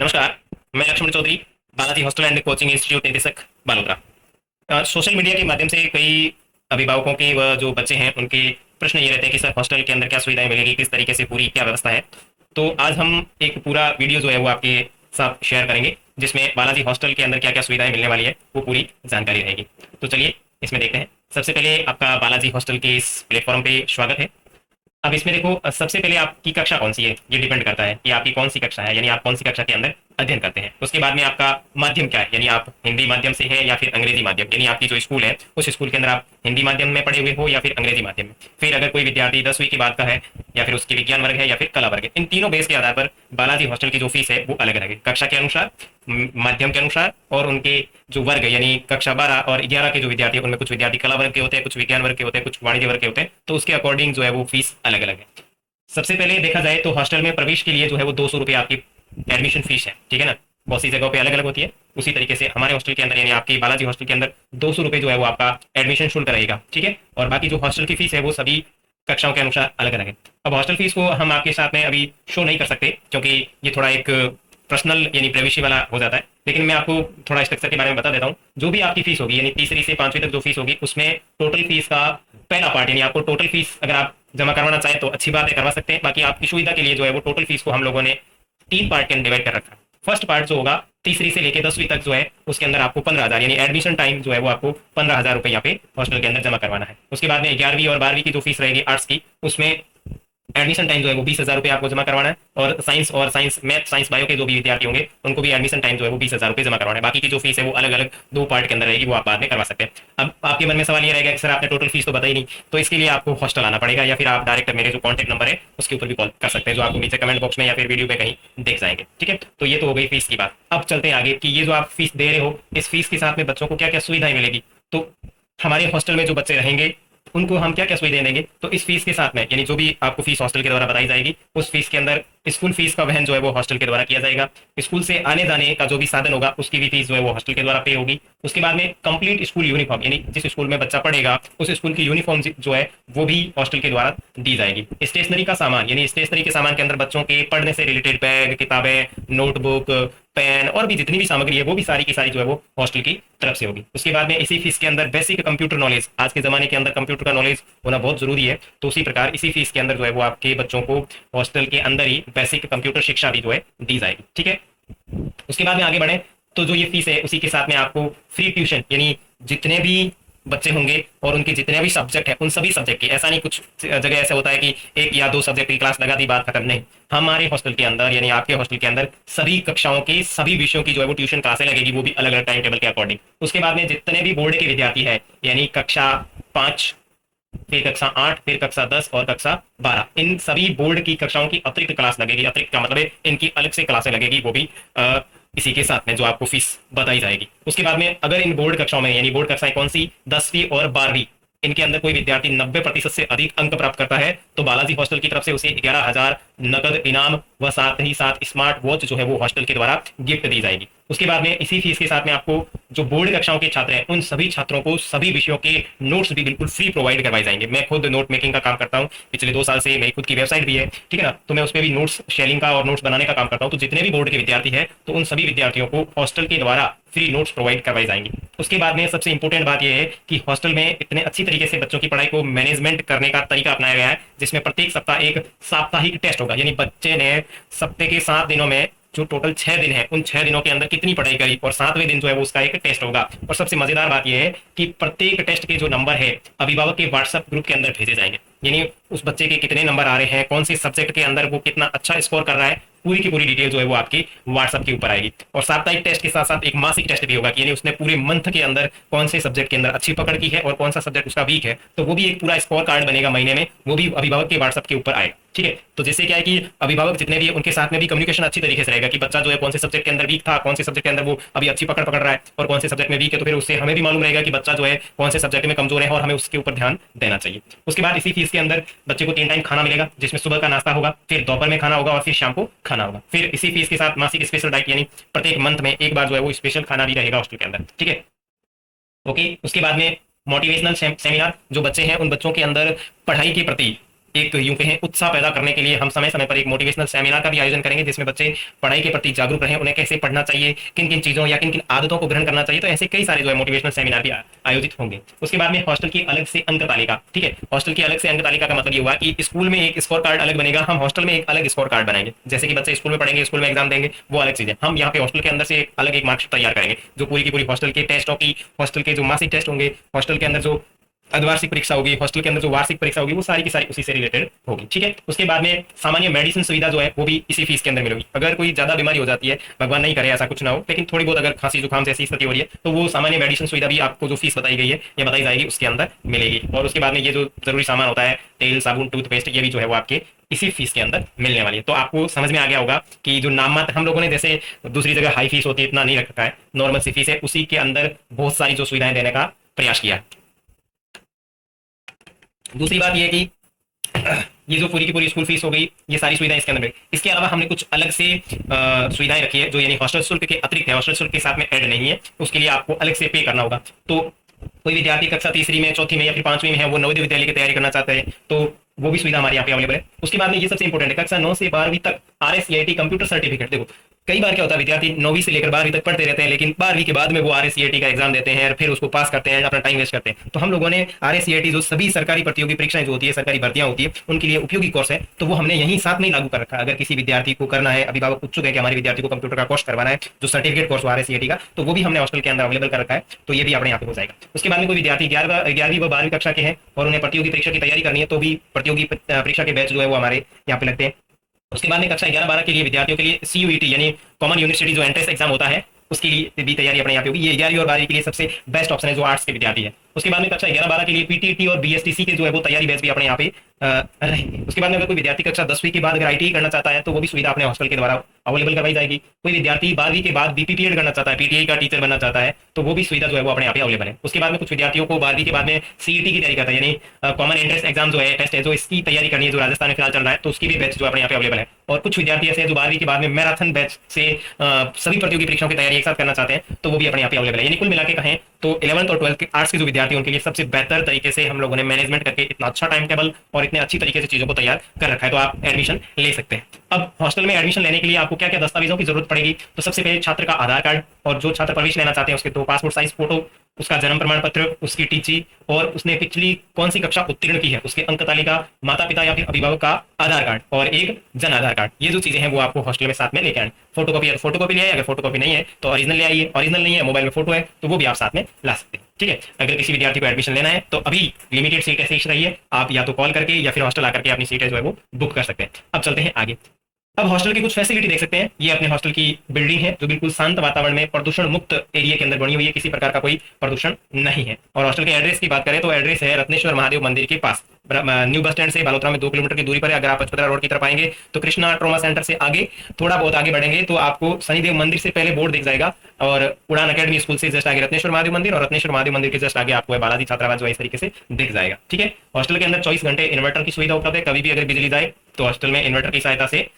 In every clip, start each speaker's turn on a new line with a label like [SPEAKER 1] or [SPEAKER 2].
[SPEAKER 1] नमस्कार। मैं Laxman Chaudhary, Balaji hostel and coaching institute निदेशक, बालोतरा। सोशल मीडिया के माध्यम से कई अभिभावकों के व जो बच्चे हैं उनके प्रश्न ये रहते हैं कि सर हॉस्टल के अंदर क्या सुविधाएं मिलेगी, किस तरीके से पूरी क्या व्यवस्था है। तो आज हम एक पूरा वीडियो जो है वो आपके साथ शेयर करेंगे जिसमें बालाजी हॉस्टल के अंदर क्या क्या सुविधाएं मिलने वाली है वो पूरी जानकारी रहेगी। तो चलिए इसमें देखते हैं। सबसे पहले आपका बालाजी हॉस्टल के इस प्लेटफॉर्म पे स्वागत है। अब इसमें देखो, सबसे पहले आपकी कक्षा कौन सी है ये डिपेंड करता है कि आपकी कौन सी कक्षा है, यानी आप कौन सी कक्षा के अंदर अध्ययन करते हैं। उसके बाद में आपका माध्यम क्या है, यानी आप हिंदी माध्यम से है या फिर अंग्रेजी माध्यम, यानी आपकी जो स्कूल है उस स्कूल के अंदर आप हिंदी माध्यम में पढ़े हुए हो या फिर अंग्रेजी माध्यम में। फिर अगर कोई विद्यार्थी 10वीं के बाद का है या फिर उसके विज्ञान वर्ग है या फिर कला वर्ग है, इन तीनों बेस के आधार पर बालाजी हॉस्टल की जो फीस है वो अलग अलग है, कक्षा के अनुसार, माध्यम के अनुसार और उनके जो वर्ग है, यानी कक्षा 12 और 11 के जो विद्यार्थी हैं उनमें कुछ विद्यार्थी कला वर्ग के होते हैं, कुछ विज्ञान वर्ग के होते हैं, कुछ वाणिज्य वर्ग के होते हैं, तो उसके अकॉर्डिंग जो है वो फीस अलग अलग है। सबसे पहले देखा जाए तो हॉस्टल में प्रवेश के लिए जो है वो 200 रुपये आपकी एडमिशन फीस है, ठीक है ना। बहुत सी जगहों पे अलग अलग होती है, उसी तरीके से हमारे हॉस्टल के अंदर यानी आपके बालाजी हॉस्टल के अंदर 200 रुपये जो है वो आपका एडमिशन शुल्क रहेगा, ठीक है। और बाकी जो हॉस्टल की फीस है वो सभी कक्षाओं के अनुसार अलग अलग है। अब हॉस्टल फीस को हम आपके साथ में अभी शो नहीं कर सकते क्योंकि ये थोड़ा एक पर्सनल यानी प्राइवेसी वाला हो जाता है, लेकिन मैं आपको थोड़ा स्ट्रक्चर के बारे में बता देता हूँ। जो भी आपकी फीस होगी यानी तीसरी से 5वीं तक जो फीस होगी उसमें टोटल फीस का पहला पार्ट यानी आपको टोटल फीस अगर आप जमा करवाना चाहें तो अच्छी बात है, करवा सकते हैं। बाकी आपकी सुविधा के लिए जो है वो टोटल फीस को हम लोगों ने 3 पार्ट के अंदर डिवाइड कर रखा है। फर्स्ट पार्ट जो होगा तीसरी से लेकर 10वीं तक जो है उसके अंदर आपको 15,000 यानी एडमिशन टाइम जो है वो आपको 15,000 रुपये यहाँ पे हॉस्टल के अंदर जमा करवाना है। उसके बाद में 11वीं और 12वीं की जो फीस रहेगी आर्ट्स की, उसमें एडमिशन टाइम जो है वो 20,000 रुपये आपको जमा करवाना है। और साइंस मैथ साइंस बायो के जो भी विद्यार्थी होंगे उनको भी एडमिशन टाइम जो है वो 20,000 रुपये जमा करवाना है। बाकी की जो फीस है वो अलग अलग 2 पार्ट के अंदर रहेगी, वो आप बाद में करवा सकते हैं। अब आपके मन में सवाल ये रहेगा कि सर आपने टोटल फीस तो बताई नहीं, तो इसके लिए आपको हॉस्टल आना पड़ेगा या फिर आप डायरेक्ट मेरे जो कॉन्टैक्ट नंबर है उसके ऊपर भी कॉल कर सकते हैं, जो आपको नीचे कमेंट बॉक्स में या फिर वीडियो में कहीं देख जाएंगे, ठीक है। तो ये तो हो गई फीस की बात। अब चलते हैं आगे कि ये जो आप फीस दे रहे हो इस फीस के साथ में बच्चों को क्या क्या सुविधाएं मिलेगी। तो हमारे हॉस्टल में जो बच्चे रहेंगे उनको हम क्या क्या सुविधाएं देंगे। तो इस फीस के साथ में यानी जो भी आपको फीस हॉस्टल के द्वारा बताई जाएगी उस फीस के अंदर स्कूल फीस का वहन जो है वो हॉस्टल के द्वारा किया जाएगा। स्कूल से आने जाने का जो भी साधन होगा उसकी भी फीस जो है वो हॉस्टल के द्वारा पे होगी। उसके बाद में कंप्लीट स्कूल यूनिफॉर्म यानी जिस स्कूल में बच्चा पढ़ेगा उस स्कूल की यूनिफॉर्म जो है वो भी हॉस्टल के द्वारा दी जाएगी। स्टेशनरी का सामान यानी स्टेशनरी के सामान के अंदर बच्चों के पढ़ने से रिलेटेड बैग, किताबें, नोटबुक, पेन और भी जितनी भी सामग्री है वो भी सारी की सारी जो है वो हॉस्टल की तरफ से होगी। उसके बाद में इसी फीस के अंदर बेसिक कंप्यूटर नॉलेज, आज के जमाने के अंदर कंप्यूटर का नॉलेज होना बहुत जरूरी है, तो उसी प्रकार इसी फीस के अंदर जो है वो आपके बच्चों को हॉस्टल के अंदर ही बेसिक कंप्यूटर शिक्षा भी जो है दी जाएगी, ठीक है। उसके बाद में आगे बढ़े तो जो ये फीस है उसी के साथ में आपको फ्री ट्यूशन यानी जितने भी बच्चे होंगे और उनके जितने भी सब्जेक्ट है उन सभी सब्जेक्ट की, ऐसा नहीं कुछ जगह ऐसा होता है कि 1 या 2 सब्जेक्ट की क्लास लगा दी बात खत्म, नहीं। हमारे हॉस्टल के अंदर यानी आपके हॉस्टल के अंदर सभी कक्षाओं के सभी विषयों की जो है वो ट्यूशन क्लासें लगेगी, वो भी अलग अलग टाइम टेबल के अकॉर्डिंग। उसके बाद में जितने भी बोर्ड के विद्यार्थी है यानी कक्षा 5, फिर कक्षा 8, फिर कक्षा 10 और कक्षा 12, इन सभी बोर्ड की कक्षाओं की अतिरिक्त क्लास लगेगी। अतिरिक्त का मतलब है इनकी अलग से क्लासें लगेगी, वो भी इसी के साथ में जो आपको फीस बताई जाएगी। उसके बाद में अगर इन बोर्ड कक्षाओं में यानी बोर्ड कक्षाएं कौन सी 10वीं और 12वीं इनके अंदर कोई विद्यार्थी 90% से अधिक अंक प्राप्त करता है तो बालाजी हॉस्टल की तरफ से उसे 11,000 नकद इनाम व साथ ही साथ स्मार्ट वॉच जो है वो हॉस्टल के द्वारा गिफ्ट दी जाएगी। उसके बाद में इसी फीस के साथ में आपको जो बोर्ड कक्षाओं के छात्र हैं उन सभी छात्रों को सभी विषयों के नोट्स भी बिल्कुल फ्री प्रोवाइड करवाए जाएंगे। मैं खुद नोट मेकिंग का काम करता हूँ, पिछले 2 साल से मेरी खुद की वेबसाइट भी है, ठीक है ना, तो मैं उस पर भी नोट्स शेयरिंग का और नोट्स बनाने का काम करता हूँ। तो जितने भी बोर्ड के विद्यार्थी है तो उन सभी विद्यार्थियों को हॉस्टल के द्वारा फ्री नोट्स प्रोवाइड करवाई जाएंगी। उसके बाद में सबसे इंपॉर्टेंट बात यह है कि हॉस्टल में इतने अच्छी तरीके से बच्चों की पढ़ाई को मैनेजमेंट करने का तरीका अपनाया गया है जिसमें प्रत्येक सप्ताह एक साप्ताहिक टेस्ट होगा, यानी बच्चे ने सप्ताह के 7 दिनों में जो टोटल 6 दिन है उन 6 दिनों के अंदर कितनी पढ़ाई करी और 7वें दिन जो है वो उसका एक टेस्ट होगा। और सबसे मजेदार बात यह है कि प्रत्येक टेस्ट के जो नंबर है अभिभावक के व्हाट्सएप ग्रुप के अंदर भेजे जाएंगे, यानी उस बच्चे के कितने नंबर आ रहे हैं, कौन से सब्जेक्ट के अंदर वो कितना अच्छा स्कोर कर रहा है, पूरी की पूरी डिटेल जो है वो आपकी व्हाट्सएप के ऊपर आएगी। और साप्ताहिक टेस्ट के साथ साथ एक मासिक टेस्ट भी होगा कि यानी उसने पूरे मंथ के अंदर कौन से सब्जेक्ट के अंदर अच्छी पकड़ की है और कौन सा सब्जेक्ट उसका वीक है, तो वो भी एक पूरा स्कोर कार्ड बनेगा महीने में, वो भी अभिभावक के व्हाट्सएप के ऊपर आएगा, ठीक है। तो जैसे क्या है कि अभिभावक जितने भी उनके साथ में भी कम्युनिकेशन अच्छी तरीके से रहेगा कि बच्चा जो है कौन से सब्जेक्ट के अंदर वीक था, कौन से सब्जेक्ट के अंदर वो अभी अच्छी पकड़ रहा है और कौन से सब्जेक्ट में वीक है, तो फिर उससे हमें भी मालूम रहेगा कि बच्चा जो है कौन से सब्जेक्ट में कमजोर है और हमें उसके ऊपर ध्यान देना चाहिए। उसके बाद इसी फीस के अंदर बच्चे को 3 टाइम खाना मिलेगा जिसमें सुबह का नाश्ता होगा, फिर दोपहर में खाना होगा और फिर शाम को खाना होगा। फिर इसी फीस के साथ मासिक स्पेशल डाइट यानी प्रत्येक मंथ में एक बार जो है वो स्पेशल खाना भी रहेगा हॉस्टल के अंदर, ठीक है। ओके, उसके बाद में मोटिवेशनल सेमिनार, जो बच्चे हैं उन बच्चों के अंदर पढ़ाई के प्रति एक यूं कहें उत्साह पैदा करने के लिए हम समय समय पर एक मोटिवेशनल सेमिनार का भी आयोजन करेंगे, जिसमें बच्चे पढ़ाई के प्रति जागरूक रहें, उन्हें कैसे पढ़ना चाहिए, किन किन चीज़ों या किन किन आदतों को ग्रहण करना चाहिए। तो ऐसे कई सारे जो है मोटिवेशनल सेमिनार भी आयोजित होंगे। उसके बाद में हॉस्टल की अलग से अंक तालिका, ठीक है, हॉस्टल की अलग से अंक तालिका का मतलब ये हुआ कि स्कूल में एक स्कोर कार्ड अलग बनेगा, हम हॉस्टल में एक अलग स्कोर कार्ड बनाएंगे। जैसे कि बच्चे स्कूल में पढ़ेंगे, स्कूल में एग्जाम देंगे, वो अलग चीज़ है। हम यहाँ पे हॉस्टल के अंदर से एक अलग एक मार्कशीट तैयार करेंगे, जो पूरी की पूरी हॉस्टल के टेस्ट होगी, हॉस्टल के जो मासिक टेस्ट होंगे, हॉस्टल के अंदर जो अर्धवार्षिक परीक्षा होगी, हॉस्टल के अंदर जो वार्षिक परीक्षा होगी, वो सारी की सारी उसी से रिलेटेड होगी, ठीक है। उसके बाद में सामान्य मेडिसिन सुविधा जो है वो भी इसी फीस के अंदर मिलेगी। अगर कोई ज्यादा बीमारी हो जाती है, भगवान नहीं करे ऐसा कुछ ना हो, लेकिन थोड़ी बहुत अगर खांसी जुकाम जैसी स्थिति हो रही है, तो वो सामान्य मेडिसिन सुविधा भी आपको जो फीस बताई गई है या बताई जाएगी उसके अंदर मिलेगी। और उसके बाद में ये जो जरूरी सामान होता है, तेल, साबुन, टूथपेस्ट, ये भी जो है वो आपके इसी फीस के अंदर मिलने वाली है। तो आपको समझ में आ गया होगा कि जो नाम मात्र हम लोगों ने जैसे दूसरी जगह हाई फीस होती है इतना नहीं रखा है, नॉर्मल सी फीस है, उसी के अंदर बहुत सारी जो सुविधाएं देने का प्रयास किया है। दूसरी बात यह कि ये जो पूरी की पूरी स्कूल फीस हो गई, ये सारी सुविधाएं इसके अंदर मिलेगी। इसके अलावा हमने कुछ अलग से सुविधाएं रखी है जो यानी हॉस्टल शुल्क के अतिरिक्त है, हॉस्टल शुल्क के साथ में ऐड नहीं है, उसके लिए आपको अलग से पे करना होगा। तो कोई विद्यार्थी कक्षा तीसरी में, चौथी में या फिर पांचवीं में है, वो नवोदय विद्यालय की तैयारी करना चाहते हैं, तो वो भी सुविधा हमारे यहाँ पे अवेलेबल है। उसके बाद में ये सबसे इंपॉर्टेंट है, कक्षा 9 से 12वीं तक RSCIT कंप्यूटर सर्टिफिकेट। देखो कई बार क्या होता है, विद्यार्थी 9वीं से लेकर 12वीं तक पढ़ते रहते हैं, लेकिन 12वीं के बाद में वो RSCIT का एग्जाम देते हैं और फिर उसको पास करते हैं, अपना टाइम वेस्ट करते हैं। तो हम लोगों ने RSCIT जो सभी सरकारी प्रतियोगी परीक्षाएं जो होती है, सरकारी भर्तियां होती है, उनके लिए उपयोगी कोर्स है, तो वो हमने यहीं साथ में लागू कर रखा है। अगर किसी विद्यार्थी को करना है, अभिभावक उत्सुक है कि हमारे विद्यार्थी को कंप्यूटर का कोर्स करवाना है, जो सर्टिफिकेट कोर्स RSCIT का, तो वो भी हमने हॉस्टल के अंदर अवेलेबल कर रखा है, तो ये भी अपने यहाँ पे हो जाएगा। उसके बाद में कोई विद्यार्थी 11वीं व 12वीं कक्षा के हैं और उन्हें प्रतियोगी परीक्षा की तैयारी करनी है, तो भी प्रतियोगी परीक्षा के बैच जो है वो हमारे यहाँ पे लगते हैं। उसके बाद में कक्षा 11-12 के लिए विद्यार्थियों के लिए CUET यानी कॉमन यूनिवर्सिटी जो एंट्रेंस एग्जाम होता है, उसके लिए भी तैयारी अपने यहाँ पे होगी। ये 11वीं और 12वीं के लिए सबसे बेस्ट ऑप्शन है जो आर्ट्स के विद्यार्थी है। उसके बाद में कक्षा 11-12 के लिए PTT और BSTC के जो है वो तैयारी बैच भी अपने यहाँ पे रहेंगे। उसके बाद में अगर कोई विद्यार्थी कक्षा 10वीं के बाद अगर ITI करना चाहता है, तो वो भी सुविधा अपने हॉस्टल के द्वारा अवेलेबल करवाई जाएगी। कोई विद्यार्थी 12वीं के बाद BPPED करना चाहता है, PTI का टीचर बनना चाहता है, तो वो भी सुविधा जो है वो अपने यहाँ पे अवेलेबल है। उसके बाद में कुछ विद्यार्थियों को 12वीं के बाद में CET की तैयारी करता है, यानी कॉमन एंट्रेंस एग्जाम जो है, टेस्ट है, जो इसकी तैयारी करनी है, जो राजस्थान में फिलहाल चल रहा है, तो उसकी भी बैच जो अपने यहाँ पे अवेलेबल है। और कुछ विद्यार्थी ऐसे हैं जो 12वीं के बाद में मैराथन बैच से सभी प्रतियोगी परीक्षाओं की तैयारी एक साथ करना चाहते हैं, तो वो भी अपने यहाँ पे अवेलेबल है। यानी कुल मिला के कहें तो 11th और 12th के आर्ट्स के जो विद्यार्थी उनके लिए सबसे बेहतर तरीके से हम लोगों ने मैनेजमेंट करके इतना अच्छा टाइम टेबल और इतने अच्छी तरीके से चीजों को तैयार कर रखा है, तो आप एडमिशन ले सकते हैं। अब हॉस्टल में एडमिशन लेने के लिए आपको क्या क्या दस्तावेजों की जरूरत पड़ेगी, तो सबसे पहले छात्र का आधार कार्ड, और जो छात्र प्रवेश लेना चाहते हैं उसके 2 पासपोर्ट साइज फोटो, उसका जन्म प्रमाण पत्र, उसकी टीची, और उसने पिछली कौन सी कक्षा उत्तीर्ण की है, उसके अंक तालिका, माता पिता या फिर अभिभावक का आधार कार्ड और एक जन आधार कार्ड। ये जो चीजें हैं वो आपको हॉस्टल में साथ में लेके आए। फोटोकॉपी फोटोकॉपी ले आए, अगर फोटोकॉपी नहीं है तो ओरिजिनल ले आइए, ओरिजिनल नहीं है मोबाइल में फोटो है तो वो भी आप साथ में ला सकते हैं, ठीक है। अगर किसी विद्यार्थी को एडमिशन लेना है तो अभी लिमिटेड सीट ऐसे ही रही है, आप या तो कॉल करके या फिर हॉस्टल आकर के अपनी सीटें जो है वो बुक कर सकते हैं। अब चलते हैं आगे। अब हॉस्टल की कुछ फैसिलिटी देख सकते हैं। ये अपने हॉस्टल की बिल्डिंग है जो बिल्कुल शांत वातावरण में प्रदूषण मुक्त एरिया के अंदर बनी हुई है, किसी प्रकार का कोई प्रदूषण नहीं है। और हॉस्टल के एड्रेस की बात करें तो एड्रेस है रत्नेश्वर महादेव मंदिर के पास, न्यू बस स्टैंड से बालोतरा में 2 किलोमीटर की दूरी पर है। अगर आप पचपदरा रोड की तरफ आएंगे तो कृष्णा ट्रोमा सेंटर से आगे थोड़ा बहुत आगे बढ़ेंगे तो आपको शनिदेव मंदिर से पहले बोर्ड दिख जाएगा, और उड़ान अकेडमी स्कूल से जस्ट आगे रत्नेश्वर महादेव मंदिर, और रत्नेश्वर महादेव मंदिर के जस्ट आगे आपको बालाजी छात्रावास जो है इस तरीके से दिख जाएगा, ठीक है। हॉस्टल के अंदर 24 घंटे इन्वर्टर की सुविधा उपलब्ध है, कभी भी अगर बिजली जाए तो हॉस्टल में इन्वर्टर की सहायता से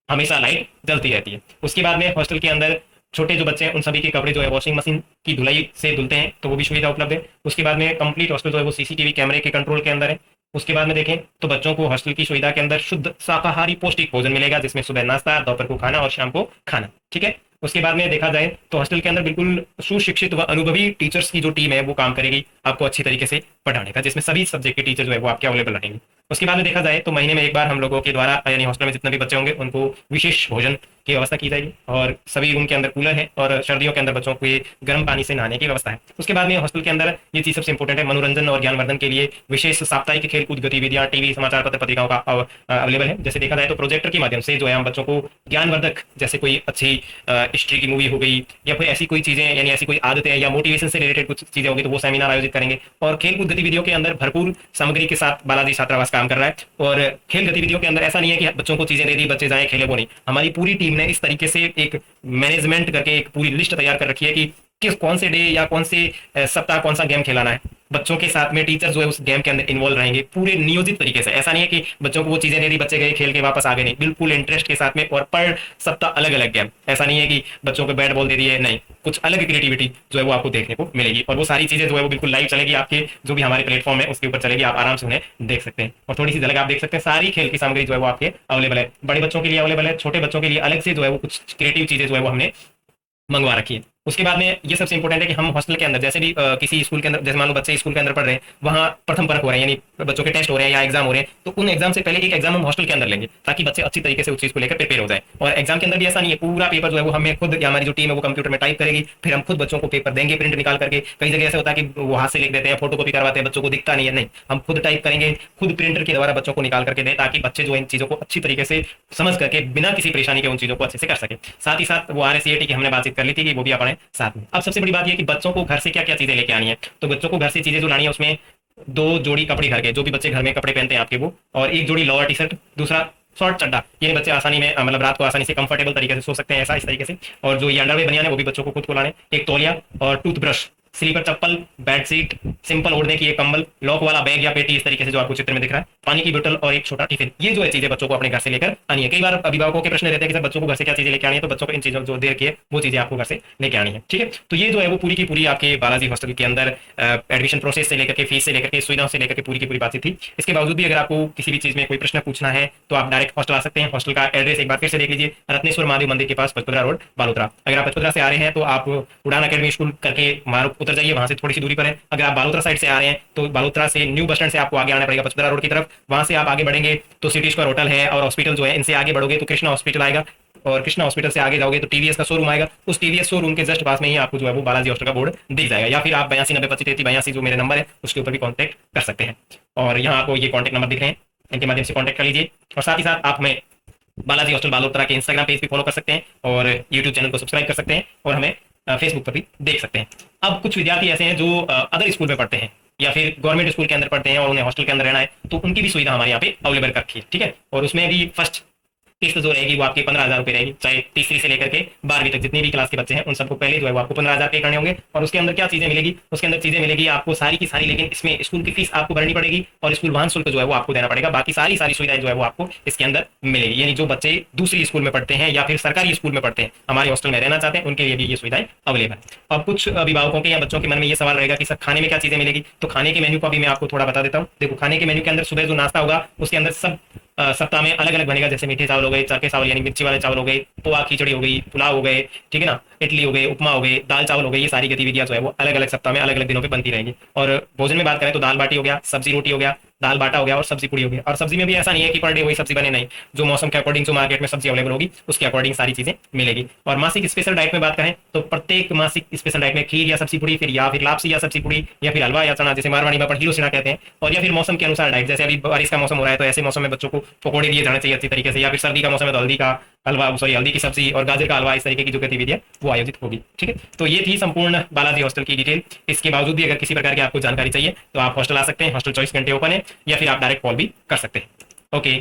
[SPEAKER 1] हमेशा लाइट जलती रहती है। उसके बाद में हॉस्टल के अंदर छोटे जो बच्चे हैं उन सभी के कपड़े जो है वॉशिंग मशीन की धुलाई से धुलते हैं, तो वो भी सुविधा उपलब्ध है। उसके बाद में कंप्लीट हॉस्टल जो है वो CCTV कैमरे के कंट्रोल के अंदर है। उसके बाद में देखें तो बच्चों को हॉस्टल की सुविधा के अंदर शुद्ध शाकाहारी पौष्टिक भोजन मिलेगा, जिसमें सुबह नाश्ता, दोपहर को खाना और शाम को खाना, ठीक है। उसके बाद में देखा जाए तो हॉस्टल के अंदर बिल्कुल सुशिक्षित व अनुभवी टीचर्स की जो टीम है वो काम करेगी आपको अच्छी तरीके से पढ़ाने का, जिसमें सभी सब्जेक्ट के टीचर जो है वो आपके अवेलेबल रहेंगे। उसके बाद में देखा जाए तो महीने में एक बार हम लोगों के द्वारा यानी हॉस्टल में जितने भी बच्चे होंगे उनको विशेष भोजन की व्यवस्था की जाएगी, और सभी रूम के अंदर कूलर है, और सर्दियों के अंदर बच्चों को गर्म पानी से नहाने की व्यवस्था है। उसके बाद में हॉस्टल के अंदर ये चीज सबसे इंपॉर्टेंट है, मनोरंजन और ज्ञानवर्धन के लिए विशेष साप्ताहिक खेलकूद गतिविधियां, टीवी, समाचार पत्र, पत्रिकाओं का अवेलेबल है। जैसे देखा जाए तो प्रोजेक्टर के माध्यम से जो है हम बच्चों को ज्ञानवर्धक, जैसे कोई अच्छी हिस्ट्री की मूवी हो गई या फिर ऐसी कोई चीजें यानी ऐसी कोई आदतें या मोटिवेशन से रिलेटेड कुछ चीजें होगी तो वो सेमिनार आयोजित करेंगे। और खेलकूद गतिविधियों के अंदर भरपूर सामग्री के साथ बालाजी छात्रावास काम कर रहा है, और खेल गतिविधियों के अंदर ऐसा नहीं है कि बच्चों को चीजें दे दी बच्चे जाए खेले, वो नहीं। हमारी पूरी टीम ने इस तरीके से एक मैनेजमेंट करके एक पूरी लिस्ट तैयार कर रखी है कि किस कौन से डे या कौन से सप्ताह कौन सा गेम खिलाना है। बच्चों के साथ में टीचर जो है उस गेम के अंदर इन्वॉल्व रहेंगे पूरे नियोजित तरीके से। ऐसा नहीं है कि बच्चों को वो चीजें दे दी, बच्चे गए खेल के वापस आ गए, नहीं, बिल्कुल इंटरेस्ट के साथ में। और पर सप्ताह अलग अलग गेम, ऐसा नहीं है कि बच्चों को बैट बॉल दे दिए, नहीं, कुछ अलग क्रिएटिविटी जो है वो आपको देखने को मिलेगी। और वो सारी चीजें जो है वो बिल्कुल लाइव चलेगी, आपके जो भी हमारे प्लेटफॉर्म है उसके ऊपर चलेगी, आप आराम से उन्हें देख सकते हैं। और थोड़ी सी झलक आप देख सकते हैं, सारी खेल की सामग्री जो है वो आपके अवेलेबल है। बड़े बच्चों के लिए अवेलेबल है, छोटे बच्चों के लिए अलग से जो है वो कुछ क्रिएटिव चीजें जो है वो हमने मंगवा रखी है। उसके बाद में ये सबसे इंपॉर्टेंट है कि हम हॉस्टल के अंदर जैसे भी किसी स्कूल के अंदर, जैसे मान लो बच्चे स्कूल के अंदर पढ़ रहे हैं, वहाँ प्रथम परख हो रहे हैं, यानी बच्चों के टेस्ट हो रहे हैं या एग्जाम हो रहे हैं, तो उन एग्जाम से पहले एक एग्जाम हम हॉस्टल के अंदर लेंगे ताकि बच्चे अच्छी तरीके से उस चीज को लेकर प्रिपेयर हो जाए। और एग्जाम के अंदर भी ऐसा नहीं है, पूरा पेपर जो है वो हमें खुद या हमारी जो टीम है वो कंप्यूटर में टाइप करेगी, फिर हम खुद बच्चों को पेपर देंगे प्रिंट निकाल करके। कई जगह ऐसा होता है कि वो हाथ से लिख देते हैं, फोटो कॉपी करवाते हैं, बच्चों को दिखता नहीं है, नहीं, हम खुद टाइप करेंगे, खुद प्रिंटर के द्वारा बच्चों को निकाल करके दें, ताकि बच्चे जो इन चीजों को अच्छी तरीके से समझ करके बिना किसी परेशानी के उन चीजों को अच्छे से कर सके। साथ ही साथ वो RSCAT की हमने बातचीत कर ली थी कि वो भी अपने साथ में। अब सबसे बड़ी बात यह कि बच्चों को घर से क्या क्या चीजें लेके आनी है। तो बच्चों को घर से चीजें जो लानी है उसमें 2 जोड़ी कपड़े घर के, जो भी बच्चे घर में कपड़े पहनते हैं आपके वो, और 1 जोड़ी लोअर टी शर्ट, दूसरा शॉर्ट चड्डा, ये बच्चे आसानी में मतलब रात को आसानी से कंफर्टेबल तरीके से सो सकते हैं, ऐसा इस तरीके से। और जो ये अंडरवेयर बनियान है वो भी बच्चों को खुद को लाने, एक तौलिया और टूथब्रश, स्लीपर चप्पल, बेडशीट, सिंपल ओढ़ने की एक कंबल, लॉक वाला बैग या पेटी, इस तरीके से जो आपको चित्र में दिख रहा है, पानी की बोतल और एक छोटा टिफिन। ये जो है चीजें बच्चों को अपने घर से लेकर आनी है। कई बार अभिभावकों के प्रश्न रहते हैं कि सर बच्चों को घर से क्या चीजें लेके आनी है, तो बच्चों को इन चीजों जो देर की है वो चीजें आपको घर से लेके आनी है, ठीक है। तो ये जो है वो पूरी की पूरी आपके बालाजी हॉस्टल के अंदर एडमिशन प्रोसेस से लेकर के, फीस से लेकर के, सुविधाओं से लेकर के पूरी की पूरी बातचीत थी। इसके बावजूद भी अगर आपको किसी भी चीज में कोई प्रश्न पूछना है तो आप डायरेक्ट हॉस्टल आ सकते हैं। हॉस्टल का एड्रेस एक बार फिर से देख लीजिए, रत्नेश्वर महादेव मंदिर के पास, पचपदरा रोड, बालोतरा। अगर आप पचपदरा से आ रहे हैं तो आप उड़ान अकेडमी स्कूल करके मारुक उतर जाइए, वहां से थोड़ी सी दूरी पर है। अगर आप बालोतरा साइड से आ रहे हैं तो बालोतरा से न्यू बस स्टैंड से आपको आगे आना पड़ेगा पचपदरा रोड की तरफ। वहां से आप आगे बढ़ेंगे तो सिटी स्क्वायर होटल है और हॉस्पिटल जो है, इनसे आगे बढ़ोगे तो कृष्णा हॉस्पिटल आएगा, और कृष्णा हॉस्पिटल से आगे जाओगे तो TVS का शोरूम आएगा। उस TVS शोरूम के जस्ट पास में ही आपको जो है वो बालाजी हॉस्टल का बोर्ड दिख जाएगा। या फिर आप 8290253382 जो मेरे नंबर है उसके ऊपर भी कॉन्टैक्ट कर सकते हैं। और यहाँ आपको ये कॉन्टैक्ट नंबर दिख रहे हैं, इनके माध्यम से कॉन्टैक्ट कर लीजिए। और साथ ही साथ आप हमें बालाजी हॉस्टल बालोतरा के इंस्टाग्राम पेज भी फॉलो कर सकते हैं और यूट्यूब चैनल को सब्सक्राइब कर सकते हैं, और हमें फेसबुक पर भी देख सकते हैं। अब कुछ विद्यार्थी ऐसे हैं जो अदर स्कूल में पढ़ते हैं या फिर गवर्नमेंट स्कूल के अंदर पढ़ते हैं और उन्हें हॉस्टल के अंदर रहना है, तो उनकी भी सुविधा हमारे यहाँ पे अवेलेबल कर रखी है, ठीक है। और उसमें भी फर्स्ट किस्त जो रहेगी वो आपकी 15,000 रुपए रहेगी, चाहे तीसरी से लेकर के 12वीं तक जितनी भी क्लास के बच्चे हैं उन सबको पहले जो है वो आपको 15,000 पे करने होंगे। और उसके अंदर क्या चीजें मिलेगी, उसके अंदर चीजें मिलेगी आपको सारी की सारी, लेकिन इसमें स्कूल की फीस आपको भरनी पड़ेगी और स्कूल वाहन शुल्क जो है वो आपको देना पड़ेगा। बाकी सारी सारी सुविधाएं जो है वो आपको इसके अंदर मिलेगी। यानी जो बच्चे दूसरी स्कूल में पढ़ते हैं या फिर सरकारी स्कूल में पढ़ते हैं, हमारे हॉस्टल में रहना चाहते हैं, उनके लिए भी ये सुविधाएं अवेलेबल है। अब कुछ अभिभावकों के या बच्चों के मन में ये सवाल रहेगा कि सर खाने में क्या चीजें मिलेगी, तो खाने के मेन्यू का भी मैं आपको थोड़ा बता देता हूँ। देखो, खाने के मेन्यू के अंदर सुबह जो नाश्ता होगा उसके अंदर सब सप्ताह में अलग अलग बनेगा। जैसे मीठे चावल हो गए, चरके चावल यानी मिर्ची वाले चावल हो गए, पोहा खिचड़ी हो गई, पुलाव हो गए, ठीक है ना, इडली हो गए, उपमा हो गए, दाल चावल हो गए। ये सारी गतिविधियां जो है वो अलग अलग सप्ताह में अलग अलग दिनों पे बनती रहेंगी। और भोजन में बात करें तो दाल बाटी हो गया, सब्जी रोटी हो गया, दाल बाटा हो गया और सब्जी पूड़ी हो गया। और सब्जी में भी ऐसा नहीं है कि पर डे वही सब्जी बने, नहीं, जो मौसम के अकॉर्डिंग जो मार्केट में सब्जी अवेलेबल होगी उसके अकॉर्डिंग सारी चीजें मिलेगी। और मासिक स्पेशल डाइट में बात करें तो प्रत्येक मासिक स्पेशल डाइट में खीर या सब्जी पूड़ी, फिर या फिर लापसी या सब्जी पूड़ी, या फिर हलवा या चना, जैसे मारवाड़ी में हीरो सिना कहते हैं। और या फिर मौसम के अनुसार डाइट, जैसे अभी बारिश का मौसम हो रहा है तो ऐसे मौसम में बच्चों को पकौड़े दिए जाने चाहिए अच्छी तरीके से, या फिर सर्दी का मौसम है तो हल्दी का हलवा, सॉरी हल्दी की सब्जी और गाजर का हलवा, इस तरीके की जो गतिविधियां वो आयोजित होगी, ठीक है। तो ये थी संपूर्ण बालाजी हॉस्टल की डिटेल। इसके बावजूद भी अगर किसी प्रकार की आपको जानकारी चाहिए तो आप हॉस्टल आ सकते हैं, हॉस्टल 24 घंटे ओपन है, या फिर आप डायरेक्ट कॉल भी कर सकते हैं। ओके।